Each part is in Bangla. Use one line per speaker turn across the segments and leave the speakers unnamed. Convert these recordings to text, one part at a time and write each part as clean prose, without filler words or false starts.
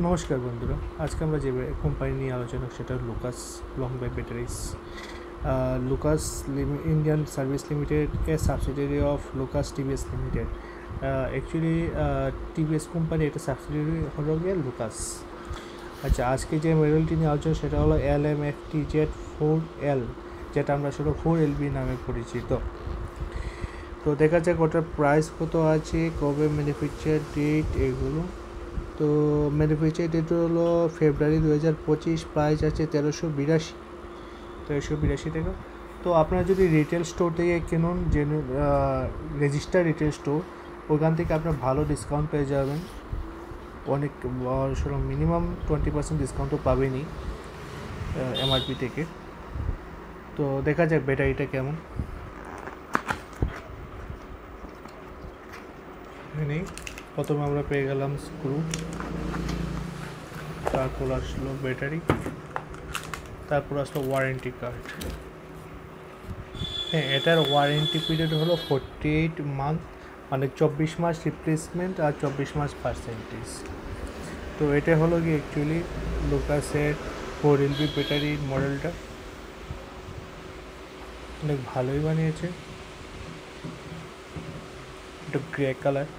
নমস্কার বন্ধুরা, আজকে আমরা যে কোম্পানি নিয়ে আলোচনা সেটা Lucas long life batteries. Lucas Indian service limited A subsidiary of Lucas TVS limited. Actually TVS company এটা সাবসিডিয়ারি হলো গিয়ে লুকাস। আচ্ছা, আজকে যে মডেলটি নিয়ে আলোচনা সেটা হলো LMFTZ4L, যেটা আমরা সেটা 4LB নামে পরিচিত। তো দেখা যাক ওটার প্রাইস কত আছে, কবে ম্যানুফ্যাকচার ডেট, এগুলো। তো ম্যানুফ্যাকচার ডেট হলো ফেব্রুয়ারি 2025, প্রাইস আছে 1382 টাকা। তো আপনারা যদি রিটেল স্টোর থেকে কিনুন, যে রেজিস্টার রিটেল স্টোর, ওখান থেকে আপনার ভালো ডিসকাউন্ট পেয়ে যাবেন। অনেক মিনিমাম 20% ডিসকাউন্টও পাবেনই এমআরপি থেকে। তো দেখা যাক ব্যাটারিটা কেমন। নেই, প্রথমে আমরা পেয়ে গেলাম স্ক্রু, তারপর আসলো ব্যাটারি, তারপর আসলো ওয়ারেন্টি কার্ড। হ্যাঁ, এটার ওয়ারেন্টি পিরিয়ড হলো 48 মান্থ, মানে 24 মাস রিপ্লেসমেন্ট আর 24 মাস পার্সেন্টেজ। তো এটা হলো কি অ্যাকচুয়ালি লুকাসের 4LB ব্যাটারির মডেলটা অনেক ভালোই বানিয়েছে। এটা গ্রে কালার।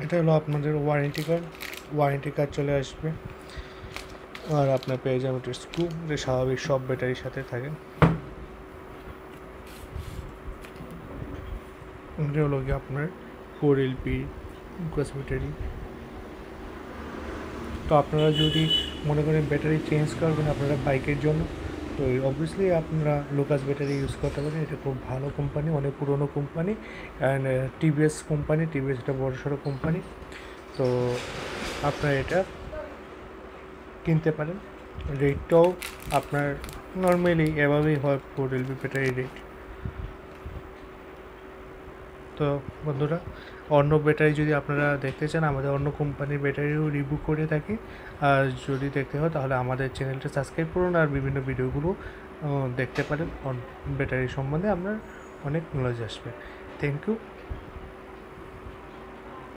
এটা হলো আপনাদের ওয়ারেন্টি কার্ড চলে আসবে, আর আপনার পেয়ে যাবেন একটা স্ক্রু, যে স্বাভাবিক সব ব্যাটারির সাথে থাকে। এটা হলো কি আপনার 4LB লুকাস ব্যাটারি। তো আপনারা যদি মনে করেন ব্যাটারি চেঞ্জ করবেন আপনারা বাইকের জন্য, তো অবভিয়াসলি আপনারা লুকাস ব্যাটারি ইউজ করতে পারেন। এটা খুব ভালো কোম্পানি, অনেক পুরনো কোম্পানি, অ্যান্ড টিভিএস এটা বড়সড় কোম্পানি। তো আপনারা এটা কিনতে পারেন। রেটটাও আপনার নর্মালি এভাবেই হয় 4LB ব্যাটারি রেট। তো বন্ধুরা, অন্য ব্যাটারি যদি আপনারা দেখতে চান, আমাদের অন্য কোম্পানির ব্যাটারিও রিভিউ করে থাকি। আর যদি দেখতে হয় তাহলে আমাদের চ্যানেলটা সাবস্ক্রাইব করুন, আর বিভিন্ন ভিডিওগুলো দেখতে পারেন। ব্যাটারি সম্বন্ধে আপনার অনেক নলেজ আসবে। Thank you.